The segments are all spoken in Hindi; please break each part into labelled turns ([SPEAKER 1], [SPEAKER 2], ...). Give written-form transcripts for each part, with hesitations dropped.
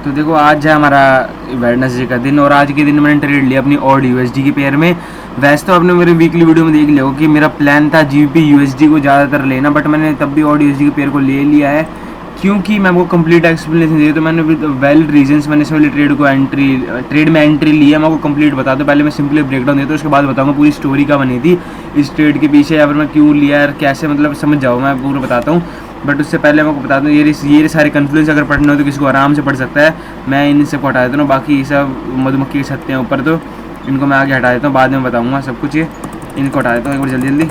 [SPEAKER 1] तो देखो आज है हमारा वेडनेसडे का दिन और आज के दिन मैंने ट्रेड लिया अपनी ऑड यूएसडी के पेयर में। वैसे तो आपने मेरे वीकली वीडियो में देख लिया कि मेरा प्लान था जीबीपी यूएसडी को ज़्यादातर लेना, बट मैंने तब भी ऑड यूएसडी के पेयर को ले लिया है क्योंकि मैं आपको कंप्लीट एक्सप्लेनेशन दी। तो मैंने विद वैलिड रीजंस मैंने इस वाले ट्रेड में एंट्री लिया। मैं आपको कंप्लीट बता दूँ, पहले मैं सिंपली ब्रेकडाउन देता हूँ, उसके बाद बताऊँगा पूरी स्टोरी का बनी थी इस ट्रेड के पीछे या फिर मैं क्यों लिया और कैसे, मतलब समझ जाओ, मैं पूरा बताता हूँ। बट उससे पहले मैं आपको बता दूँ ये सारे कन्फ्लुएंस अगर पढ़ना हो तो किसी को आराम से पढ़ सकता है। मैं इन सबको हटा देता हूँ, बाकी ये सब मधुमक्खी के छत्ते हैं ऊपर, तो इनको मैं आगे हटा देता हूँ, बाद में बताऊँगा सब कुछ। ये इनको हटा देता हूँ एक बार जल्दी जल्दी।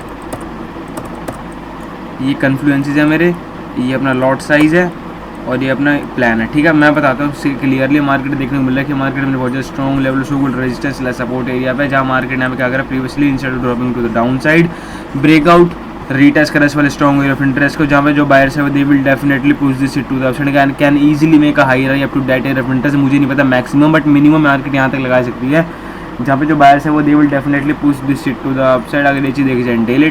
[SPEAKER 1] ये कन्फ्लुएंसेस है मेरे, ये अपना लॉट साइज़ है और ये अपना प्लान है, ठीक है। मैं बताता हूँ क्लियरली। मार्केट देखने को मिल रहा है कि मार्केट में बहुत ज़्यादा strong level show good resistance support area पे, जहाँ मार्केट यहाँ पे क्या करा previously instead of dropping to the down side breakout retest करा इस वाले स्ट्रॉन्ग एरिया ऑफ इंटरेस्ट को, जहाँ पे जो बायर्स है they will definitely push this to the upside can easily make a high rise up to that area of interest. मुझे नहीं पता मैक्सिमम, बट मिनिमम मार्केट यहाँ तक लगा सकती है, जहाँ पे जो बायर्स है वो they will definitely push this to the upside. अगर ये चीज़ देखी जाए daily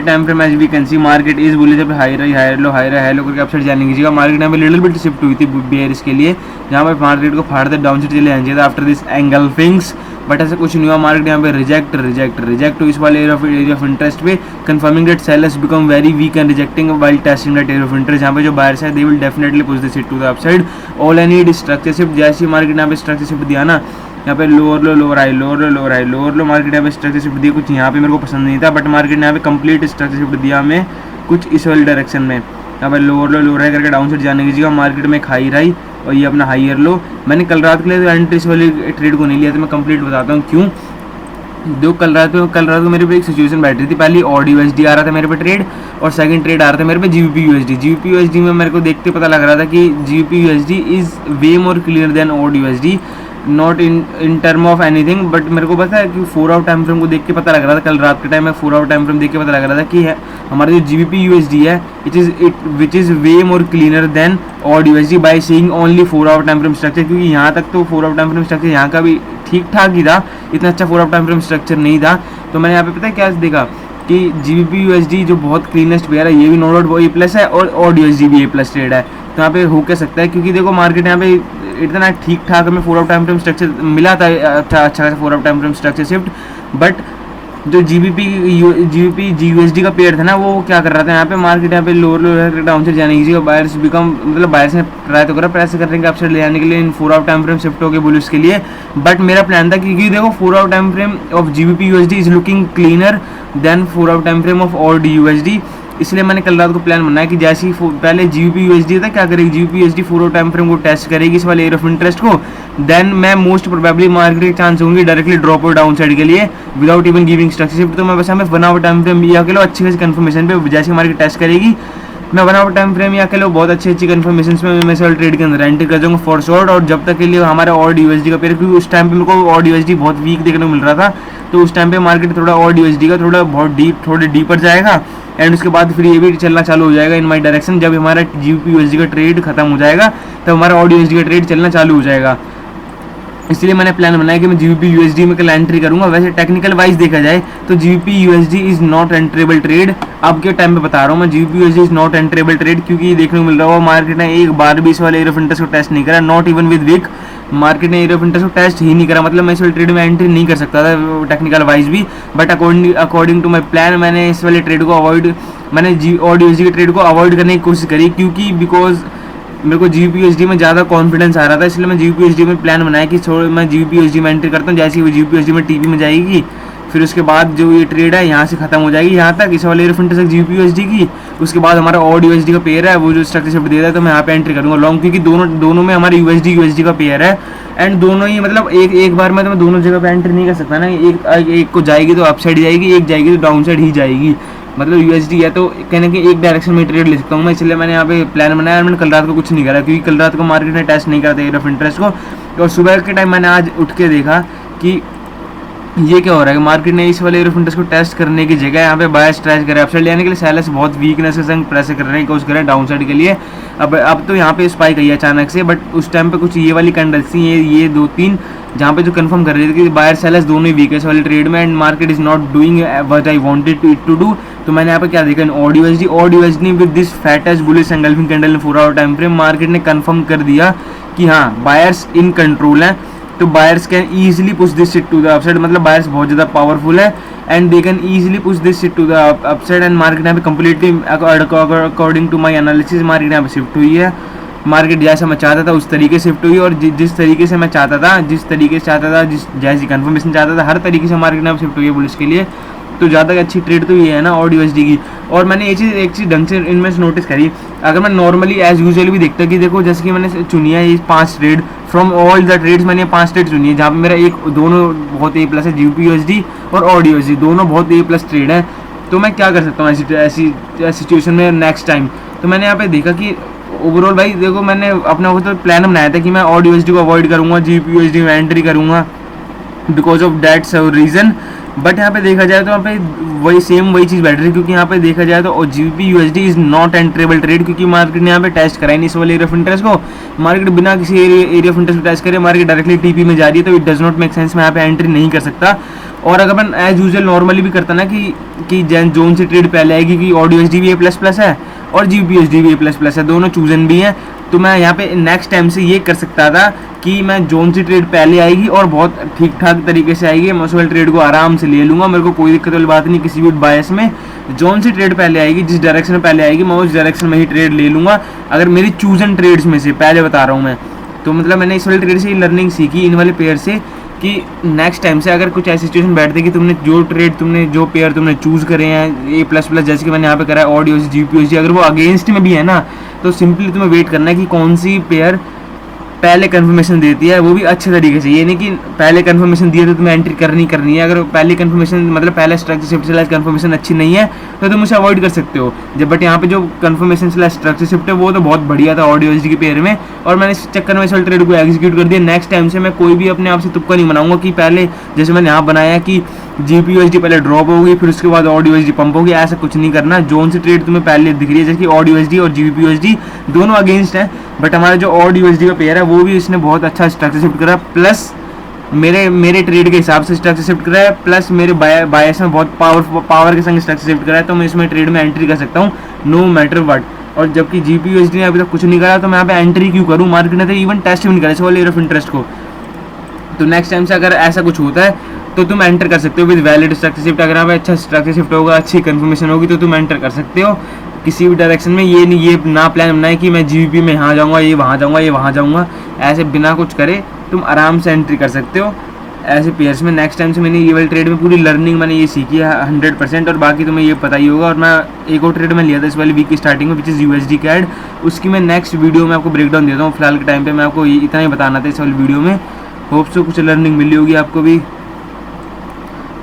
[SPEAKER 1] time frame as we can see market is बोले जब हाई राई हाई लो करके अपसाइड जाने कीजिएगा। मार्केट यहाँ पे लिटिल बिट शिफ्ट हुई थी बेयरिश के लिए, जहाँ पे मार्केट को फाड़ते डाउन साइड चले जाना चाहिए आफ्टर दिस एंगल्फिंग्स, बट ऐसा कुछ नहीं हुआ। मार्केट यहाँ पे रिजेक्ट हुई इस वाले एरिया ऑफ इंटरेस्ट पे, confirming that sellers become very weak and rejecting while testing that area of interest, जहाँ पे जो बायर्स है they will definitely push this to the upside. All I need structure shift. जैसे मार्केट यहाँ पे स्ट्रक्चर शिफ्ट दिया ना, यहाँ पे लोअर हाई मार्केट यहाँ पे स्ट्रक्चर शिफ्ट दिया, कुछ यहाँ पे मेरे को पसंद नहीं था, बट मार्केट ने यहाँ पे कंप्लीट स्ट्रक्चर शिफ्ट दिया हमें कुछ इस वाली डायरेक्शन में। यहाँ पे लोअर हाई करके डाउन साइड जाने की जगह मार्केट में एक हाई राई और ये अपना हाईयर लो। मैंने कल रात के लिए तो एंट्री इस वाली ट्रेड को नहीं लिया, तो मैं कंप्लीट बताता हूँ क्यों। दो कल रात को मेरे पे एक सिचुएशन बैठ रही थी। पहली ऑड यूएसडी आ रहा था मेरे पे ट्रेड, और सेकंड ट्रेड आ रहा था मेरे पे जीबीपी यूएसडी में मेरे को देखते पता लग रहा था कि GBP USD is way more clear than AUD USD, not in term of anything, but मेरे को पता है कि 4 आवर टाइम फ्रेम को देख के पता लग रहा था। कल रात के टाइम में 4 आवर टाइम फ्रेम देख के पता लग रहा था कि हमारा जो जीबीपी यूएसडी है which is way more cleaner than AUD USD by seeing only 4 hour time frame structure, क्योंकि यहाँ तक तो 4 आवर टाइम फ्रेम स्ट्रक्चर यहाँ का भी ठीक ठाक ही था, इतना अच्छा 4 आवर टाइम फ्रेम स्ट्रक्चर नहीं था। तो मैंने यहाँ पे पता है क्या देखा कि जीबीपी यूएसडी जो बहुत क्लीनेस्ट पेयर है, ये भी नो डाउट ए प्लस है और ऑड यूएसडी भी ए प्लस ट्रेड है, तो यहाँ पे हो क्या सकता है, क्योंकि देखो मार्केट यहाँ पे इतना ठीक ठाक हमें 4 आवर टाइम फ्रेम स्ट्रक्चर मिला था, अच्छा 4 hour time frame structure shift, but जो जीबीपी यूएसडी का पेयर था ना, वो क्या कर रहा था यहाँ पे मार्केट यहाँ पे लोअर डाउन साइड जाने की, बायर्स ने ट्राई तो करा प्रेस करने के अपसाइड ले जाने के लिए इन 4 आवर टाइम फ्रेम शिफ्ट हो गए बुलिश के लिए, बट मेरा प्लान था क्योंकि देखो 4 hour time frame of GBP USD is looking cleaner than 4 hour time frame of AUD USD, इसलिए मैंने कल रात को प्लान बनाया कि जैसे ही पहले जीबीपी यूएसडी था क्या करेगी, GBP USD 4 hour time frame को टेस्ट करेगी इस वाले एरिया ऑफ इंटरेस्ट को, देन मैं मोस्ट प्रोबेबली मार्केट के चांस होंगे डायरेक्टली ड्रॉप और डाउन साइड के लिए without even giving structure shift. तो मैं बस हमें 1 आवर टाइम फ्रेम या के लो अच्छी खासी कंफर्मेशन पे जैसे मार्केट टेस्ट करेगी, मैं 1 आवर टाइम फ्रेम या के लो बहुत अच्छी कंफर्मेशन में मैं सेल ट्रेड के अंदर एंट्री कर जाऊँगा फॉर शॉर्ट। और जब तक के लिए हमारा ऑड यूएसडी का पेयर, क्योंकि उस टाइम पे मेरे को ऑड यूएसडी बहुत वीक देखने को मिल रहा था, तो उस टाइम पे मार्केट थोड़ा ऑड यूएसडी का थोड़े डीपर जाएगा एंड उसके बाद फिर ये भी चलना चालू हो जाएगा इन माई डायरेक्शन। जब हमारा जीबीपी यूएसडी का ट्रेड खत्म हो जाएगा तब हमारा ऑड यूएसडी का ट्रेड चलना चालू हो जाएगा, इसलिए मैंने प्लान बनाया कि मैं जीबीपी यूएसडी में कल एंट्री करूंगा। वैसे टेक्निकल वाइज देखा जाए तो GBP USD is not enterable trade, अब के टाइम पे बता रहा हूँ मैं, GBP USD is not enterable trade, क्योंकि देखने को मिल रहा है मार्केट ने एक बार भी इस वाले एरिया ऑफ इंटरेस्ट को टेस्ट नहीं करा, not even with wick market ने एरिया ऑफ इंटरेस्ट को टेस्ट ही नहीं करा, मतलब मैं इस वाले ट्रेड में एंट्री नहीं कर सकता था टेक्निकल वाइज भी, but according to my plan मैंने इस वाले ट्रेड को ऑड यूएसडी के ट्रेड को अवॉइड करने की कोशिश करी, क्योंकि बिकॉज मेरे को जीबीपी यूएसडी में ज़्यादा कॉन्फिडेंस आ रहा था, इसलिए मैं जीबीपी यूएसडी में प्लान बनाया कि मैं जीबीपी यूएसडी में एंट्री करता हूँ। जैसे ही वो जीबीपी यूएसडी में टीपी में जाएगी, फिर उसके बाद जो ये ट्रेड है यहाँ से खत्म हो जाएगी, यहाँ तक इस वाले एरिया ऑफ इंटरेस्ट तक जीबीपी यूएसडी की, उसके बाद हमारा ऑड यूएसडी का पेयर है वो जो स्ट्रक्चर शिफ्ट दे रहा है, तो मैं यहाँ पे एंट्री करूँगा लॉन्ग, क्योंकि दोनों में हमारे यूएसडी का पेयर है एंड दोनों ही मतलब एक बार में तो मैं दोनों जगह पे एंट्री नहीं कर सकता ना, एक को जाएगी तो अप साइड जाएगी, एक जाएगी तो डाउन साइड ही जाएगी, मतलब यूएसडी है तो कहने की एक डायरेक्शन में ट्रेड ले सकता हूँ मैं, इसलिए मैंने यहाँ पे प्लान बनाया। मैंने कल रात को कुछ नहीं करा, क्योंकि कल रात को मार्केट ने टेस्ट नहीं करा था एरिया ऑफ इंटरेस्ट को, और सुबह के टाइम मैंने आज उठ के देखा कि ये क्या हो रहा है, मार्केट ने इस वाले एरिया ऑफ इंटरेस्ट को टेस्ट करने की जगह यहाँ पे बायर्स ट्राई करे अपसाइड लेने के लिए, सेलर्स बहुत वीकनेस के संग प्रेस करने की कोशिश करें डाउन साइड के लिए। अब तो यहाँ पे स्पाइक आई है अचानक से, बट उस टाइम पे कुछ ये वाली कैंडल्स थी, ये 2-3 जहाँ पे जो कंफर्म कर रहे थे कि बायर सेलर्स दोनों ही वीक है इस वाले ट्रेड में, and market is not doing what I wanted to do, तो मैंने यहाँ पे क्या देखा, odd with this fattest bullish engulfing candle in 4 hour time frame, market ने कंफर्म कर दिया कि हाँ बायर्स इन कंट्रोल हैं, तो buyers can easily push this shit to the upside, मतलब बायर्स बहुत ज़्यादा पावरफुल है and they can easily push this shit to the upside and market यहाँ पे completely according to my analysis market यहाँ पे शिफ्ट हुई है। मार्केट जैसा मैं चाहता था उस तरीके से शिफ्ट हुई और जिस तरीके से मैं चाहता था, जैसी कंफर्मेशन चाहता था, हर तरीके से मार्केट यहाँ पे शिफ्ट हुई है बुलिश के लिए। तो ज़्यादा अच्छी ट्रेड तो ये है ना ऑड यूएसडी की। और मैंने एक चीज़ ढंग से इनमें नोटिस करी, अगर मैं नॉर्मली एज यूजुअल भी देखता कि देखो जैसे कि मैंने चुनी है ये 5 trade, from all the trades मैंने 5 ट्रेड चुनी है, जहाँ पे मेरा दोनों बहुत ए प्लस है, जीबीपी यूएसडी और ऑड यूएसडी दोनों बहुत ए प्लस ट्रेड है। तो मैं क्या कर सकता हूँ ऐसी सिचुएशन में नेक्स्ट टाइम। तो मैंने यहाँ पे देखा कि ओवरऑल भाई देखो मैंने अपना वो तो प्लान बनाया था कि मैं ऑड यूएसडी को अवॉइड करूँगा, जीबीपी यूएसडी में एंट्री करूँगा because of that reason. But यहाँ पे देखा जाए तो यहाँ पे वही चीज़ बैठ रही है, क्योंकि यहाँ पे देखा जाए तो GBP USD is not enterable trade, क्योंकि मार्केट ने यहाँ पे टेस्ट कराई नहीं इस वाले एरिया ऑफ इंटरेस्ट को। मार्केट बिना किसी एरिया ऑफ इंटरेस्ट को टेस्ट करे मार्केट डायरेक्टली टीपी में जा रही है, तो it does not make sense, मैं यहाँ पे एंट्री नहीं कर सकता। और अगर मैं एज यूजुअल नॉर्मली भी करता ना कि जोन से ट्रेड पहले आएगी कि ऑड यूएसडी भी A++ है और जीबीपी यूएसडी भी A++ है, दोनों चूजन भी हैं, तो मैं यहाँ पे नेक्स्ट टाइम से ये कर सकता था कि मैं जोन से ट्रेड पहले आएगी और बहुत ठीक ठाक तरीके से आएगी, मैं उस वाले ट्रेड को आराम से ले लूँगा, मेरे को कोई दिक्कत वाली बात नहीं किसी भी बायस में। जोन से ट्रेड पहले आएगी, जिस डायरेक्शन में पहले आएगी मैं उस डायरेक्शन में ही ट्रेड ले लूँगा, अगर मेरी चूजन ट्रेड्स में से पहले बता रहा हूँ मैं। तो मतलब मैंने इस वाले ट्रेड से लर्निंग सीखी इन वाले पेयर से कि नेक्स्ट टाइम से अगर कुछ ऐसी सिचुएशन बैठती कि जो पेयर तुमने चूज़ करे हैं A++, जैसे कि मैंने यहाँ पे करा है ऑड यूएसडी जीबीपी यूएसडी, अगर वो अगेंस्ट में भी है ना तो सिंपली तुम्हें वेट करना है कि कौन सी पेयर पहले कंफर्मेशन देती है, वो भी अच्छे तरीके से। ये नहीं कि पहले कंफर्मेशन दिए तो तुम्हें एंट्री करनी है, अगर पहले कंफर्मेशन मतलब पहले स्ट्रक्चर शिफ्ट स्लैश कंफर्मेशन अच्छी नहीं है तो तुम उसे अवॉइड कर सकते हो जब। बट यहाँ पे जो कंफर्मेशन स्लैश स्ट्रक्चर शिफ्ट है वो तो बहुत बढ़िया था ऑड यूएसडी के पेयर में, और मैंने इस चक्कर में इस ट्रेड को एग्जीक्यूट कर दिया। नेक्स्ट टाइम से मैं कोई भी अपने आप से तुक्का नहीं बनाऊंगा कि पहले जैसे मैंने यहाँ बनाया कि जीबीपी यूएसडी पहले ड्रॉप होगी फिर उसके बाद ऑड यूएसडी पंप होगी, ऐसा कुछ नहीं करना। जोन से ट्रेड तुम्हें पहले दिख रही है जैसे कि ऑड यूएसडी और जीबीपी यूएसडी दोनों अगेंस्ट है, बट हमारा जो ऑड यूएसडी का पेयर है वो भी इसने बहुत अच्छा स्ट्रक्चर शिफ्ट करा, प्लस मेरे ट्रेड के हिसाब से स्ट्रक्चर शिफ्ट करा है, प्लस मेरे बायस में बहुत पावर के संग स्ट्रक्चर शिफ्ट करा है, तो मैं इसमें ट्रेड में एंट्री कर सकता हूँ नो मैटर वट। और जबकि जीबीपी यूएसडी ने अभी तक कुछ नहीं करा तो मैं यहाँ पे एंट्री क्यों करूँ, मार्केट ने तो इवन टेस्ट भी नहीं करा इस वाले एरिया ऑफ इंटरेस्ट को। तो नेक्स्ट टाइम से अगर ऐसा कुछ होता है तो तुम एंटर कर सकते हो विद वैलिड स्ट्रक्चर शिफ्ट। अगर यहाँ पे अच्छा स्ट्रक्चर शिफ्ट होगा, अच्छी कंफर्मेशन होगी तो तुम एंटर कर सकते हो किसी भी डायरेक्शन में। ये ना प्लान बनाए कि मैं जीबीपी में यहाँ जाऊँगा, ये वहाँ जाऊँगा, ऐसे बिना कुछ करे तुम आराम से एंट्री कर सकते हो ऐसे पेयर्स में। नेक्स्ट टाइम से मैंने ये वाली ट्रेड में पूरी लर्निंग मैंने ये सीखी है 100%, और बाकी तुम्हें ये पता ही होगा। और मैं एक और ट्रेड में लिया था इस वाली वीक की स्टार्टिंग में विच इज़ यूएसडी कैड, उसकी मैं नेक्स्ट वीडियो में आपको ब्रेकडाउन देता हूँ। फिलहाल के टाइम पे मैं आपको इतना ही बताना था इस वाली वीडियो में। होप सो कुछ लर्निंग मिली होगी आपको भी।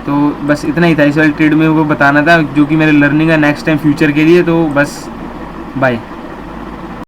[SPEAKER 1] तो बस इतना ही था इस वाली ट्रेड में वो बताना था जो कि मेरे लर्निंग है नेक्स्ट टाइम फ्यूचर के लिए। तो बस बाय।